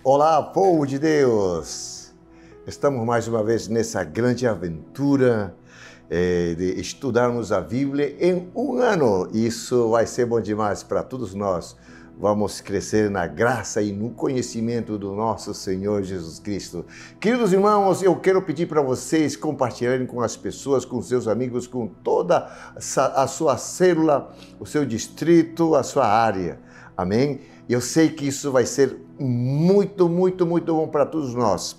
Olá, povo de Deus! Estamos mais uma vez nessa grande aventura de estudarmos a Bíblia em um ano. Isso vai ser bom demais para todos nós. Vamos crescer na graça e no conhecimento do nosso Senhor Jesus Cristo. Queridos irmãos, eu quero pedir para vocês compartilharem com as pessoas, com seus amigos, com toda a sua célula, o seu distrito, a sua área. Amém? Eu sei que isso vai ser muito bom para todos nós,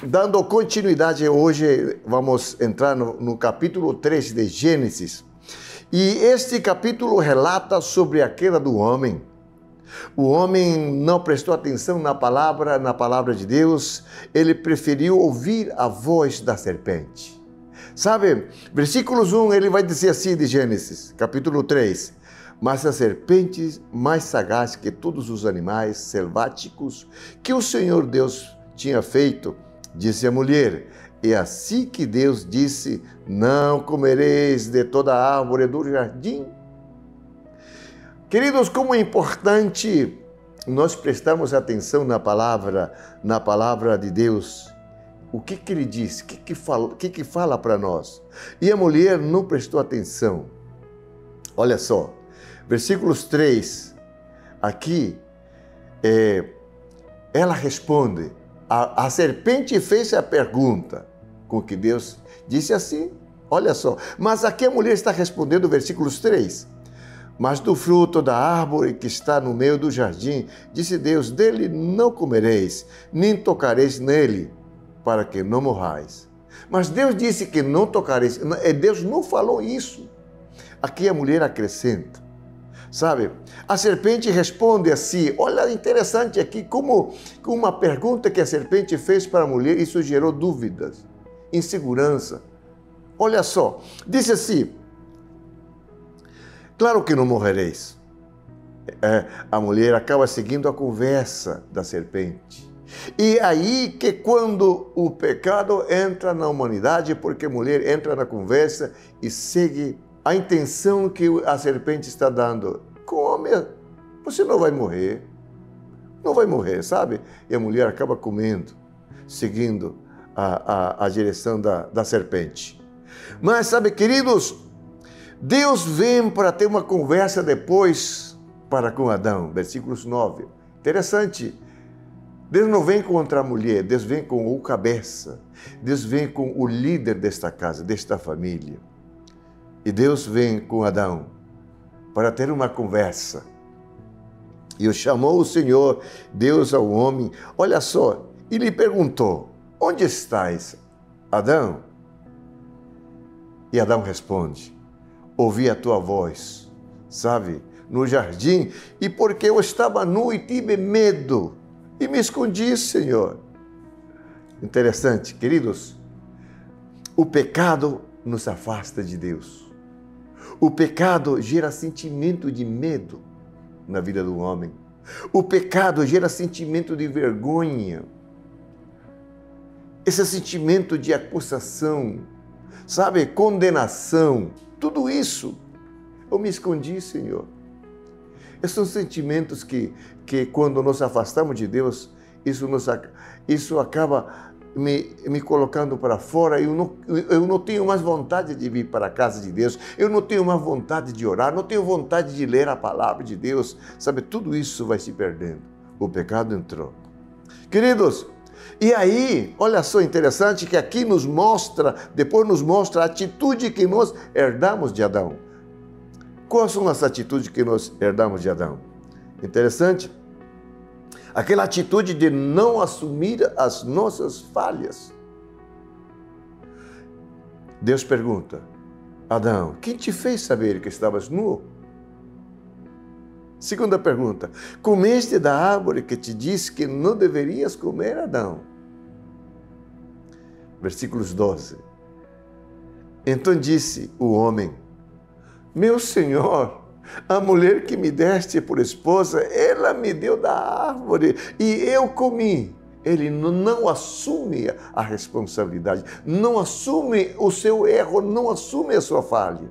Dando continuidade, hoje vamos entrar no capítulo 3 de Gênesis. E este capítulo relata sobre a queda do homem. O homem não prestou atenção na palavra de Deus, ele preferiu ouvir a voz da serpente. Sabe, versículos 1, ele vai dizer assim de Gênesis, capítulo 3. Mas a serpente, mais sagaz que todos os animais selváticos que o Senhor Deus tinha feito, disse à mulher, é assim que Deus disse, não comereis de toda a árvore do jardim? Queridos, como é importante nós prestarmos atenção na palavra de Deus. O que ele diz? O que fala para nós? E a mulher não prestou atenção. Olha só, versículos 3, aqui, ela responde, a serpente fez a pergunta, com que Deus disse assim, olha só, mas aqui a mulher está respondendo, versículos 3, mas do fruto da árvore que está no meio do jardim, disse Deus, dele não comereis, nem tocareis nele, para que não morrais. Mas Deus disse que não tocareis, Deus não falou isso. Aqui a mulher acrescenta, sabe? A serpente responde assim, olha, interessante aqui, como uma pergunta que a serpente fez para a mulher, isso gerou dúvidas, insegurança. Olha só, disse assim, claro que não morrereis. A mulher acaba seguindo a conversa da serpente. E aí que quando o pecado entra na humanidade, porque a mulher entra na conversa e segue a intenção que a serpente está dando. Come, você não vai morrer. Não vai morrer, sabe? E a mulher acaba comendo, seguindo a direção da serpente. Mas, sabe, queridos, Deus vem para ter uma conversa depois para com Adão, versículos 9. Interessante. Deus não vem contra a mulher, Deus vem com o cabeça. Deus vem com o líder desta casa, desta família. E Deus vem com Adão para ter uma conversa. E chamou o Senhor, Deus ao homem, olha só, e lhe perguntou, onde estás, Adão? E Adão responde, ouvi a tua voz, sabe, no jardim, e porque eu estava nu e tive medo, e me escondi, Senhor. Interessante, queridos, o pecado nos afasta de Deus. O pecado gera sentimento de medo na vida do homem. O pecado gera sentimento de vergonha. Esse sentimento de acusação, sabe, condenação, tudo isso. Eu me escondi, Senhor. Esses são sentimentos que quando nos afastamos de Deus, isso acaba me colocando para fora. Eu não tenho mais vontade de vir para a casa de Deus. Eu não tenho mais vontade de orar. Não tenho vontade de ler a palavra de Deus. Sabe, tudo isso vai se perdendo. O pecado entrou. Queridos, e aí, olha só, interessante que aqui depois nos mostra a atitude que nós herdamos de Adão. Quais são as atitudes que nós herdamos de Adão? Interessante. Aquela atitude de não assumir as nossas falhas. Deus pergunta, Adão, quem te fez saber que estavas nu? Segunda pergunta, comeste da árvore que te disse que não deverias comer, Adão? Versículos 12. Então disse o homem, meu Senhor, a mulher que me deste por esposa, ela me deu da árvore e eu comi. ele não assume a responsabilidade, não assume o seu erro, não assume a sua falha.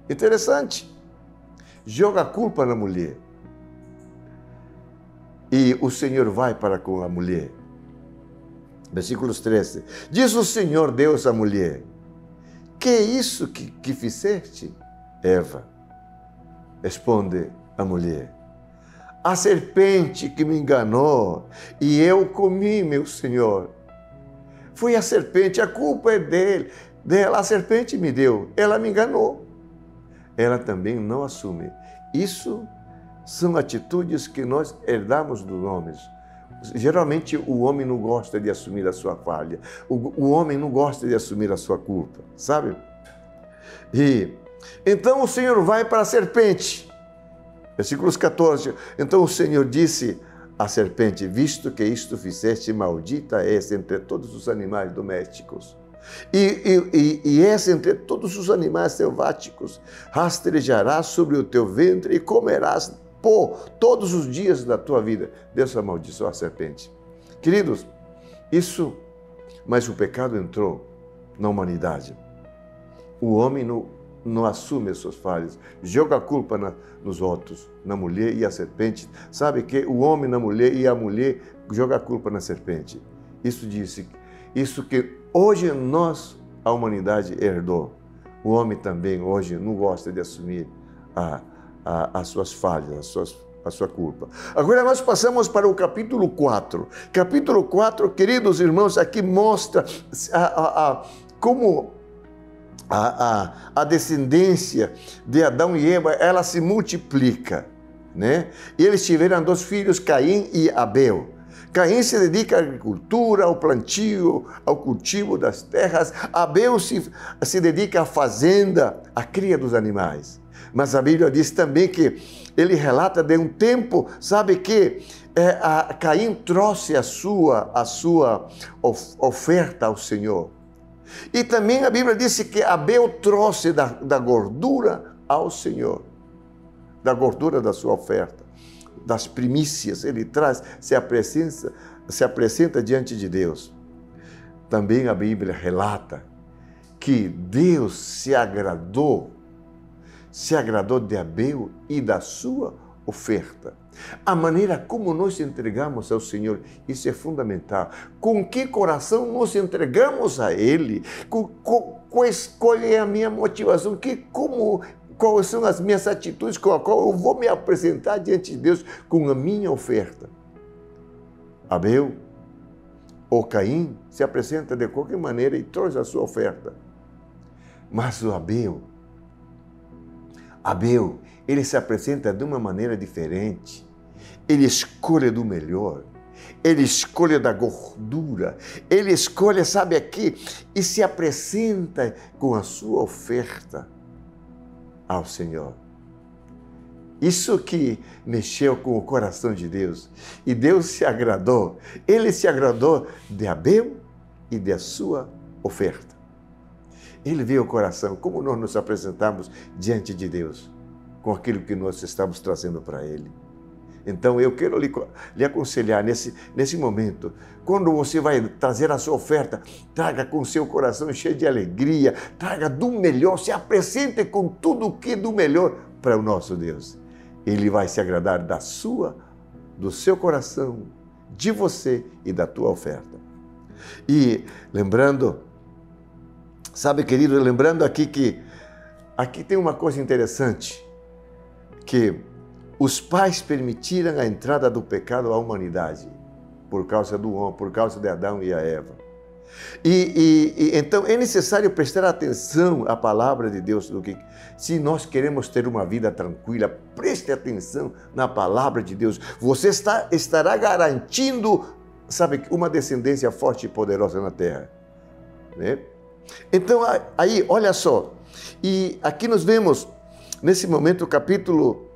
Interessante. Joga a culpa na mulher. E o Senhor vai para com a mulher. Versículos 13. Diz o Senhor Deus à mulher: que é isso que fizeste, Eva? Responde a mulher: a serpente que me enganou e eu comi, meu Senhor. Foi a serpente, a culpa é dela. A serpente me deu, ela me enganou. Ela também não assume. Isso são atitudes que nós herdamos dos homens. Geralmente o homem não gosta de assumir a sua falha. O homem não gosta de assumir a sua culpa, sabe? E então o Senhor vai para a serpente. Versículos 14. Então o Senhor disse à serpente: visto que isto fizeste, maldita és entre todos os animais domésticos. E és entre todos os animais selváticos. Rastejarás sobre o teu ventre e comerás pó todos os dias da tua vida. Deus amaldiçoou a serpente. Queridos, mas o pecado entrou na humanidade. O homem não assume as suas falhas, joga a culpa nos outros, na mulher e a serpente. Sabe que o homem na mulher e a mulher joga a culpa na serpente. Isso que hoje a humanidade herdou. O homem também hoje não gosta de assumir as suas falhas, a sua culpa. Agora nós passamos para o capítulo 4. Capítulo 4, queridos irmãos, aqui mostra como a descendência de Adão e Eva, ela se multiplica, né? E eles tiveram 2 filhos, Caim e Abel. Caim se dedica à agricultura, ao plantio, ao cultivo das terras. Abel se dedica à fazenda, à cria dos animais. Mas a Bíblia diz também que ele relata de um tempo, sabe que Caim trouxe a sua oferta ao Senhor. E também a Bíblia disse que Abel trouxe da gordura ao Senhor, da gordura da sua oferta, das primícias, ele traz, se apresenta diante de Deus. Também a Bíblia relata que Deus se agradou de Abel e da sua oferta. A maneira como nós entregamos ao Senhor, isso é fundamental. Com que coração nós entregamos a Ele? Qual é a minha motivação? Quais são as minhas atitudes com a qual eu vou me apresentar diante de Deus com a minha oferta? Abel ou Caim se apresenta de qualquer maneira e traz a sua oferta. Mas o Abel, ele se apresenta de uma maneira diferente. Ele escolhe do melhor. Ele escolhe da gordura. Ele escolhe, sabe, aqui, e se apresenta com a sua oferta ao Senhor. Isso que mexeu com o coração de Deus. E Deus se agradou. Ele se agradou de Abel e da sua oferta. Ele vê o coração, como nós nos apresentamos diante de Deus, com aquilo que nós estamos trazendo para Ele. Então eu quero lhe aconselhar nesse momento, quando você vai trazer a sua oferta, traga com seu coração cheio de alegria, traga do melhor, se apresente com tudo o que é do melhor para o nosso Deus. Ele vai se agradar do seu coração, de você e da tua oferta. E lembrando, sabe, querido, lembrando aqui que aqui tem uma coisa interessante, que os pais permitiram a entrada do pecado à humanidade por causa do homem, por causa de Adão e a Eva. Então é necessário prestar atenção à palavra de Deus. Se nós queremos ter uma vida tranquila, preste atenção na palavra de Deus. Você estará garantindo, sabe, uma descendência forte e poderosa na terra, né? Então aí, olha só, e aqui nós vemos nesse momento o capítulo,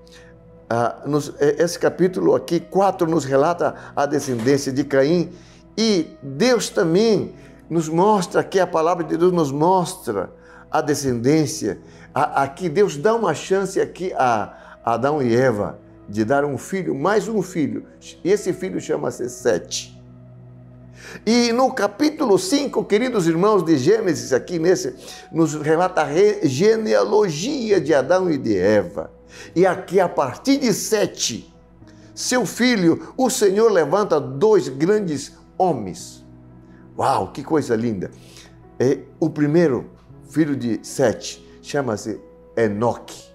esse capítulo aqui 4 nos relata a descendência de Caim, e Deus também nos mostra, que a palavra de Deus nos mostra a descendência. Aqui Deus dá uma chance aqui a Adão e Eva de dar um filho, mais um filho, e esse filho chama-se Sete. E no capítulo 5, queridos irmãos, de Gênesis, aqui nos relata a genealogia de Adão e de Eva. E aqui, a partir de 7, seu filho, o Senhor levanta 2 grandes homens. Uau, que coisa linda! O primeiro filho de 7 chama-se Enoque.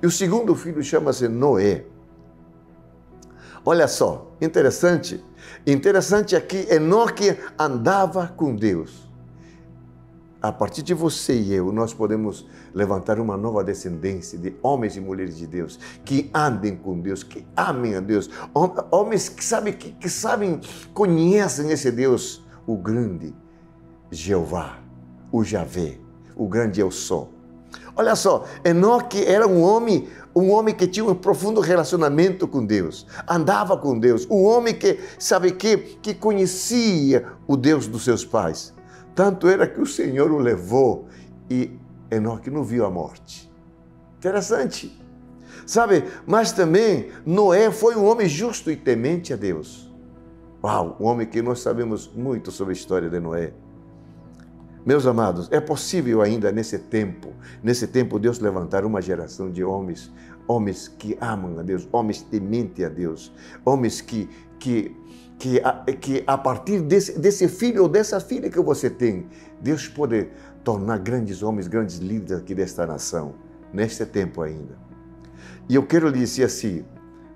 E o segundo filho chama-se Noé. Olha só, interessante. Interessante é que Enoque andava com Deus. A partir de você e eu, nós podemos levantar uma nova descendência de homens e mulheres de Deus, que andem com Deus, que amem a Deus. Homens que sabem, conhecem esse Deus, o grande Jeová, o Javé, o grande Eu Sou. Olha só, Enoque era um homem que tinha um profundo relacionamento com Deus, andava com Deus, um homem que conhecia o Deus dos seus pais. Tanto era que o Senhor o levou e Enoque não viu a morte. Interessante. Sabe, mas também Noé foi um homem justo e temente a Deus. Uau, um homem que nós sabemos muito sobre a história de Noé. Meus amados, é possível ainda nesse tempo Deus levantar uma geração de homens que amam a Deus, homens tementes a Deus, homens que a partir desse filho ou dessa filha que você tem, Deus pode tornar grandes homens, grandes líderes aqui desta nação, neste tempo ainda. E eu quero lhe dizer assim,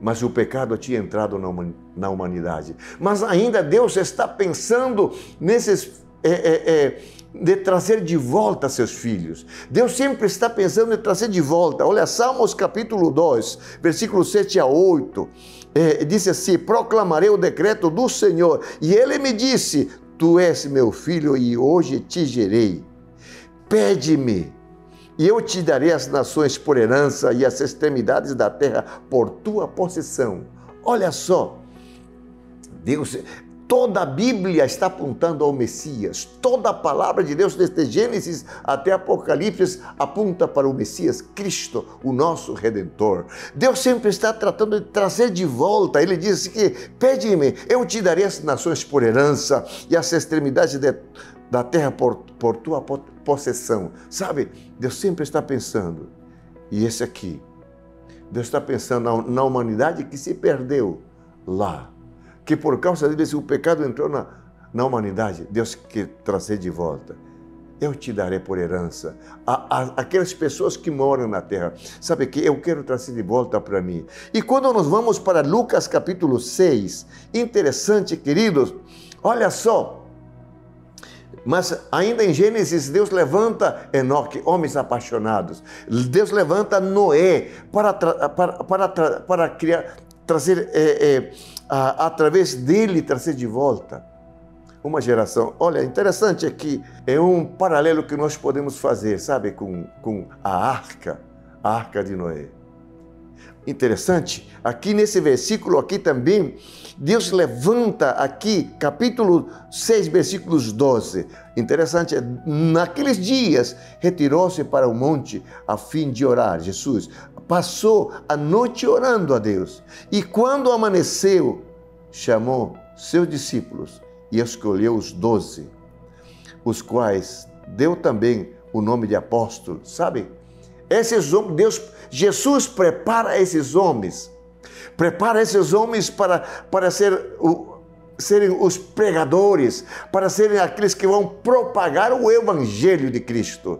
mas o pecado tinha entrado na humanidade, mas ainda Deus está pensando de trazer de volta seus filhos. Deus sempre está pensando em trazer de volta. Olha, Salmos capítulo 2, versículos 7 a 8, diz assim: proclamarei o decreto do Senhor, e ele me disse, tu és meu filho e hoje te gerei. Pede-me, e eu te darei as nações por herança e as extremidades da terra por tua possessão. Olha só, Deus... Toda a Bíblia está apontando ao Messias. Toda a palavra de Deus, desde Gênesis até Apocalipse, aponta para o Messias, Cristo, o nosso Redentor. Deus sempre está tratando de trazer de volta. Ele diz que, pede-me, eu te darei as nações por herança e as extremidades da terra por tua possessão. Sabe, Deus sempre está pensando. E esse aqui, Deus está pensando na humanidade que se perdeu lá. Que por causa deles o pecado entrou na humanidade, Deus quer trazer de volta. Eu te darei por herança aquelas pessoas que moram na terra. Sabe que eu quero trazer de volta para mim. E quando nós vamos para Lucas capítulo 6, interessante, queridos, olha só. Mas ainda em Gênesis, Deus levanta Enoque, homens apaixonados. Deus levanta Noé para criar, trazer... através dele trazer de volta uma geração. Olha, interessante aqui, é um paralelo que nós podemos fazer, sabe, com a arca de Noé. Interessante, aqui nesse versículo aqui também, Deus levanta aqui, capítulo 6, versículos 12. Interessante, naqueles dias, retirou-se para o monte a fim de orar. Jesus passou a noite orando a Deus. E quando amanheceu, chamou seus discípulos e escolheu os 12, os quais deu também o nome de apóstolos. Sabe? Esses homens, Jesus prepara esses homens para serem os pregadores, para serem aqueles que vão propagar o Evangelho de Cristo.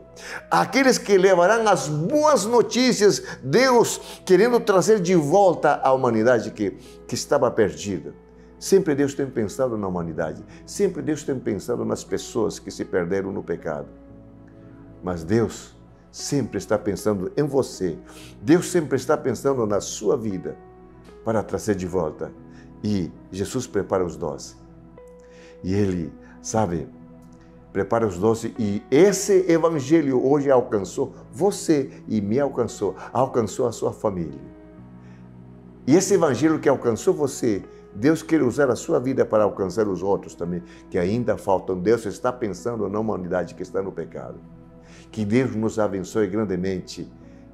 Aqueles que levarão as boas notícias, Deus querendo trazer de volta a humanidade que estava perdida. Sempre Deus tem pensado na humanidade, sempre Deus tem pensado nas pessoas que se perderam no pecado. Mas Deus sempre está pensando em você, Deus sempre está pensando na sua vida para trazer de volta. E Jesus prepara os 12. E ele, sabe, prepara os 12. E esse evangelho hoje alcançou você e me alcançou a sua família. E esse evangelho que alcançou você, Deus quer usar a sua vida para alcançar os outros também, que ainda faltam. Deus está pensando na humanidade que está no pecado. Que Deus nos abençoe grandemente,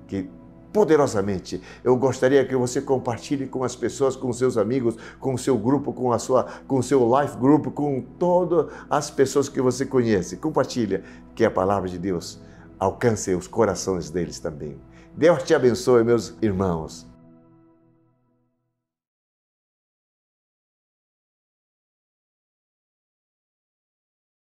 que poderosamente. Eu gostaria que você compartilhe com as pessoas, com seus amigos, com o seu grupo, com o seu life group, com todas as pessoas que você conhece. Compartilha que a palavra de Deus alcance os corações deles também. Deus te abençoe, meus irmãos.